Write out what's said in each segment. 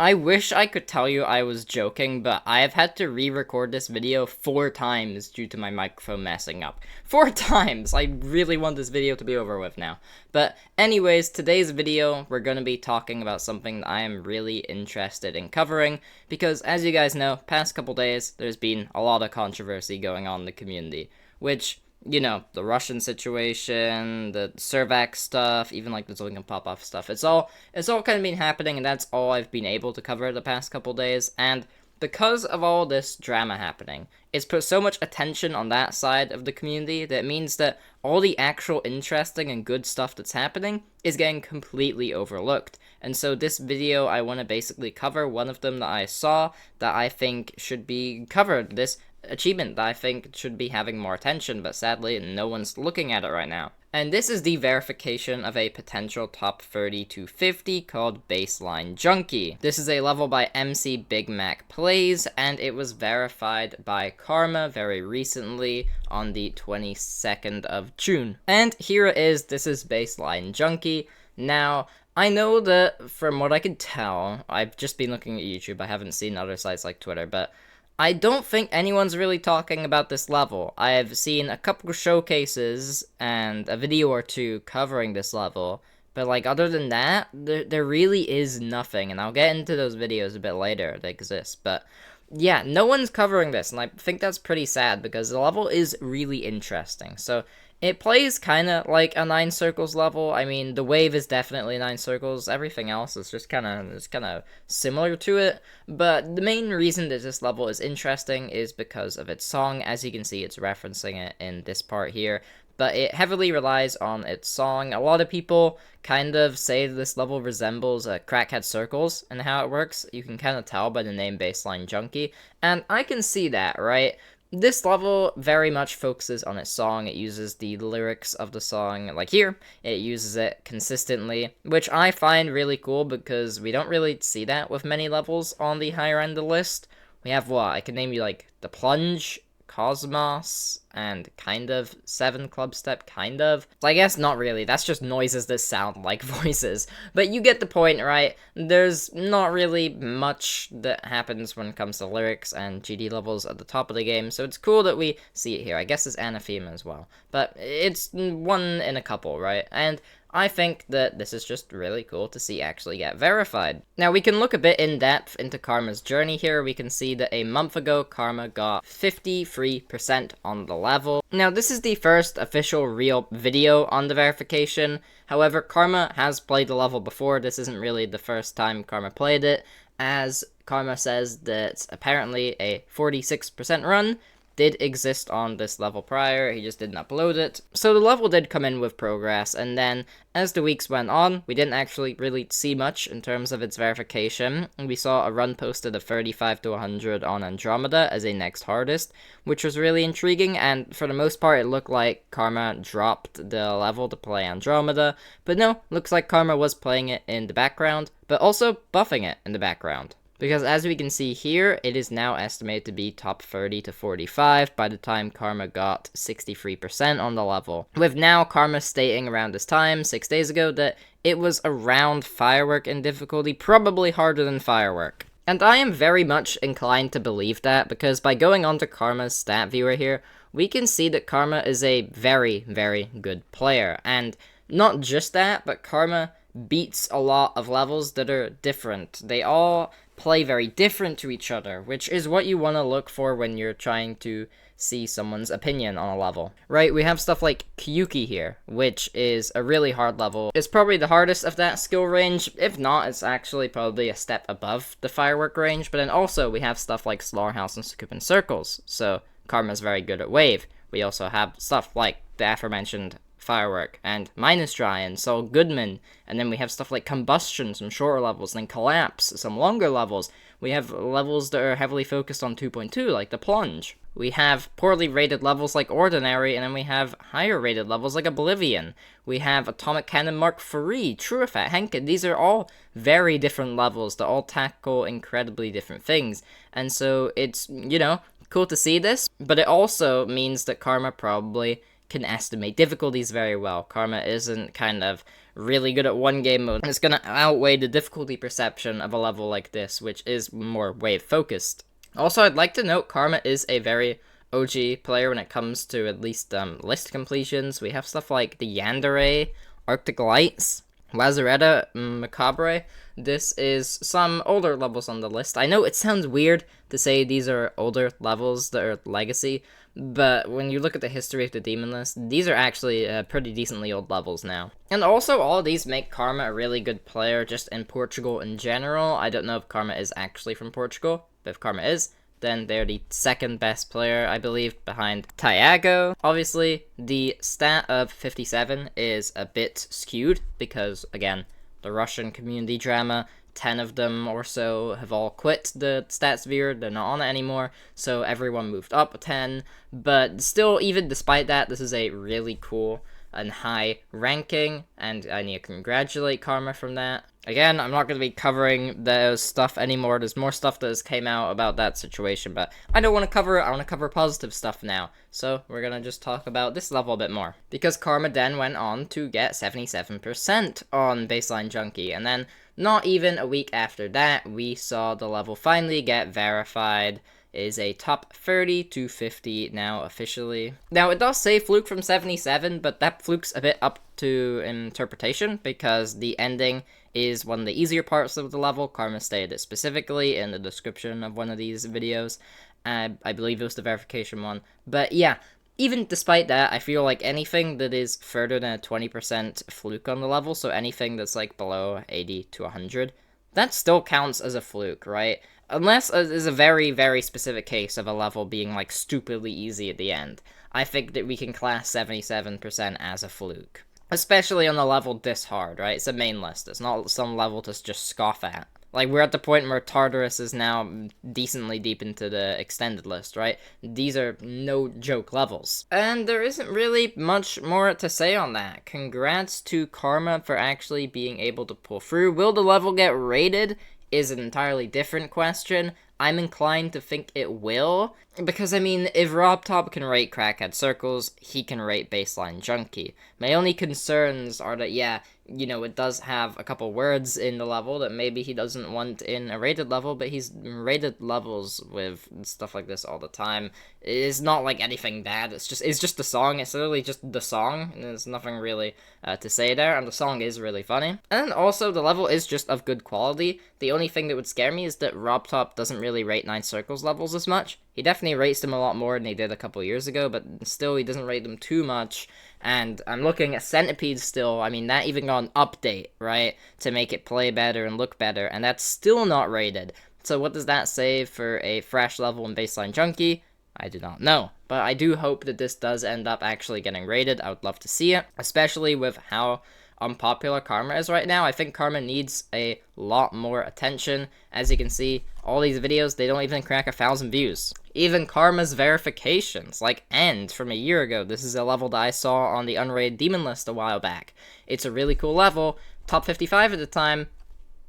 I wish I could tell you I was joking, but I have had to re-record this video 4 times due to my microphone messing up. 4 times! I really want this video to be over with now. But anyways, today's video, we're going to be talking about something that I am really interested in covering, because as you guys know, past couple days, there's been a lot of controversy going on in the community, which, you know, the Russian situation, the Servac stuff, even like the Zoink and pop-off stuff. It's all kind of been happening, and that's all I've been able to cover the past couple days. And because of all this drama happening, it's put so much attention on that side of the community that means that all the actual interesting and good stuff that's happening is getting completely overlooked. And so this video, I want to basically cover one of them that I saw that I think should be covered. This achievement that I think should be having more attention, but sadly no one's looking at it right now. And this is the verification of a potential top 30 to 50 called Baseline Junkie. This is a level by MC Big Mac Plays, and it was verified by Karma very recently on the 22nd of June. And here it is, this is Baseline Junkie. Now, I know that from what I could tell, I've just been looking at YouTube, I haven't seen other sites like Twitter, but I don't think anyone's really talking about this level. I've seen a couple showcases and a video or two covering this level, but like other than that, there really is nothing, and I'll get into those videos a bit later that exist, but yeah, no one's covering this, and I think that's pretty sad because the level is really interesting. So it plays kind of like a 9 circles level. I mean, the wave is definitely 9 circles. Everything else is just kind of similar to it. But the main reason that this level is interesting is because of its song. As you can see, it's referencing it in this part here. But it heavily relies on its song. A lot of people kind of say this level resembles Crackhead Circles and how it works. You can kind of tell by the name Baseline Junkie. And I can see that, right? This level very much focuses on its song. It uses the lyrics of the song, like here, it uses it consistently, which I find really cool because we don't really see that with many levels on the higher end of the list. We have what? I can name you like The Plunge, Cosmos, and kind of 7 Club Step, kind of. I guess not really, that's just noises that sound like voices. But you get the point, right? There's not really much that happens when it comes to lyrics and GD levels at the top of the game, so it's cool that we see it here. I guess it's anathema as well. But it's one in a couple, right? And I think that this is just really cool to see actually get verified. Now, we can look a bit in depth into Karma's journey here. We can see that a month ago, Karma got 53% on the level. Now, this is the first official real video on the verification. However, Karma has played the level before. This isn't really the first time Karma played it, as Karma says that apparently a 46% run did exist on this level prior, he just didn't upload it. So the level did come in with progress, and then as the weeks went on, we didn't actually really see much in terms of its verification. We saw a run posted of 35 to 100 on Andromeda as a next hardest, which was really intriguing, and for the most part it looked like Karma dropped the level to play Andromeda, but no, looks like Karma was playing it in the background, but also buffing it in the background. Because as we can see here, it is now estimated to be top 30 to 45 by the time Karma got 63% on the level. With now Karma stating around this time, 6 days ago, that it was around Firework in difficulty, probably harder than Firework. And I am very much inclined to believe that, because by going on to Karma's stat viewer here, we can see that Karma is a very, very good player. And not just that, but Karma beats a lot of levels that are different. They all play very different to each other, which is what you want to look for when you're trying to see someone's opinion on a level. Right, we have stuff like Junkie here, which is a really hard level. It's probably the hardest of that skill range. If not, it's actually probably a step above the Firework range. But then also we have stuff like Slaughterhouse and Scoop and Circles, so Karma's very good at Wave. We also have stuff like the aforementioned Firework, and Minus Dry, and Saul Goodman, and then we have stuff like Combustion, some shorter levels, and then Collapse, some longer levels. We have levels that are heavily focused on 2.2, like the Plunge. We have poorly rated levels like Ordinary, and then we have higher rated levels like Oblivion. We have Atomic Cannon Mark III, Truefat, Henke. These are all very different levels that all tackle incredibly different things, and so it's, you know, cool to see this, but it also means that Karma probably can estimate difficulties very well. Karma isn't kind of really good at one game mode. It's gonna outweigh the difficulty perception of a level like this, which is more wave focused. Also, I'd like to note Karma is a very OG player when it comes to at least list completions. We have stuff like the Yandere, Arctic Lights, Lazaretta, Macabre. This is some older levels on the list. I know it sounds weird to say these are older levels that are legacy, but when you look at the history of the demon list, these are actually pretty decently old levels now. And also, all of these make Karma a really good player just in Portugal in general. I don't know if Karma is actually from Portugal, but if Karma is, then they're the second best player, I believe, behind Tiago. Obviously, the stat of 57 is a bit skewed because, again, the Russian community drama, 10 of them or so have all quit the stats viewer, they're not on it anymore, so everyone moved up 10, but still, even despite that, this is a really cool and high ranking, and I need to congratulate Karma from that. Again, I'm not going to be covering those stuff anymore. There's more stuff that has came out about that situation, but I don't want to cover it. I want to cover positive stuff now. So we're going to just talk about this level a bit more. Because Karma then went on to get 77% on Baseline Junkie, and then not even a week after that, we saw the level finally get verified. Is a top 30 to 50 now officially. Now, it does say fluke from 77, but that fluke's a bit up to interpretation because the ending is one of the easier parts of the level. Karma stated it specifically in the description of one of these videos. I believe it was the verification one. But yeah, even despite that, I feel like anything that is further than a 20% fluke on the level, so anything that's like below 80 to 100, that still counts as a fluke, right? Unless it is a very, very specific case of a level being, like, stupidly easy at the end. I think that we can class 77% as a fluke. Especially on a level this hard, right? It's a main list. It's not some level to just scoff at. Like, we're at the point where Tartarus is now decently deep into the extended list, right? These are no-joke levels. And there isn't really much more to say on that. Congrats to Karma for actually being able to pull through. Will the level get rated? Is an entirely different question. I'm inclined to think it will, because, I mean, if RobTop can rate Crackhead Circles, he can rate Baseline Junkie. My only concerns are that, yeah, you know, it does have a couple words in the level that maybe he doesn't want in a rated level, but he's rated levels with stuff like this all the time. It's not like anything bad, it's just the song, it's literally just the song, and there's nothing really to say there, and the song is really funny. And also, the level is just of good quality. The only thing that would scare me is that RobTop doesn't really rate 9 Circles levels as much. He definitely rates them a lot more than he did a couple years ago, but still, he doesn't rate them too much. And I'm looking at Centipede still. I mean, that even got an update, right, to make it play better and look better, and that's still not rated. So what does that say for a fresh level in Baseline Junkie? I do not know. But I do hope that this does end up actually getting rated. I would love to see it, especially with how unpopular Karma is right now. I think Karma needs a lot more attention. As you can see, all these videos, they don't even crack 1,000 views. Even Karma's verifications, like End from a year ago. This is a level that I saw on the unrated demon list a while back. It's a really cool level. Top 55 at the time,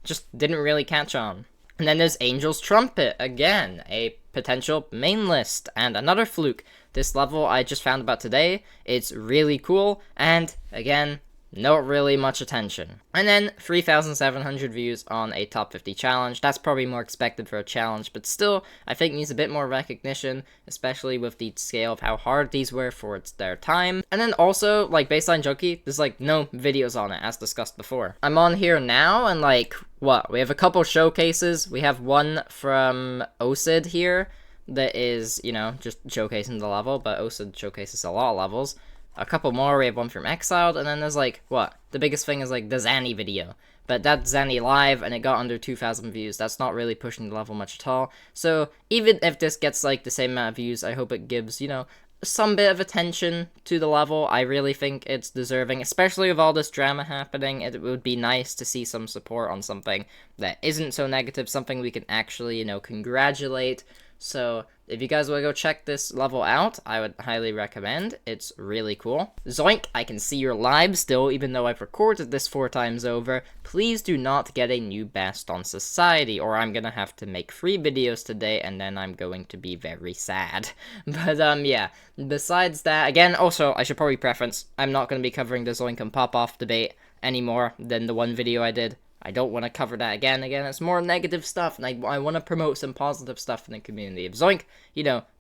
just didn't really catch on. And then there's Angel's Trumpet, again, a potential main list, and another fluke. This level I just found about today, it's really cool, and again, not really much attention. And then 3,700 views on a top 50 challenge. That's probably more expected for a challenge, but still, I think needs a bit more recognition, especially with the scale of how hard these were for their time. And then also, like Baseline Junkie, there's like no videos on it, as discussed before. I'm on here now, and like, what? We have a couple showcases. We have one from OSID here that is, you know, just showcasing the level, but OSID showcases a lot of levels. A couple more, we have one from Exiled, and then there's like, what? The biggest thing is like the Zanny video. But that's Zanny live, and it got under 2,000 views. That's not really pushing the level much at all. So even if this gets like the same amount of views, I hope it gives, you know, some bit of attention to the level. I really think it's deserving, especially with all this drama happening. It would be nice to see some support on something that isn't so negative, something we can actually, you know, congratulate So if you guys want to go check this level out, I would highly recommend. It's really cool. Zoink, I can see your live still, even though I've recorded this 4 times over. Please do not get a new best on society, or I'm gonna have to make 3 videos today, and then I'm going to be very sad. But, yeah. Besides that, again, also, I should probably preference, I'm not gonna be covering the Zoink and Pop-Off debate anymore than the one video I did. I don't want to cover that again. It's more negative stuff, and I want to promote some positive stuff in the community. If Zoink,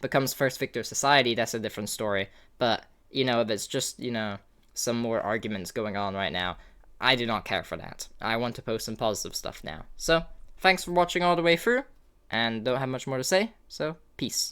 becomes first victor of society, that's a different story. But, if it's just, some more arguments going on right now, I do not care for that. I want to post some positive stuff now. So, thanks for watching all the way through, and don't have much more to say, so peace.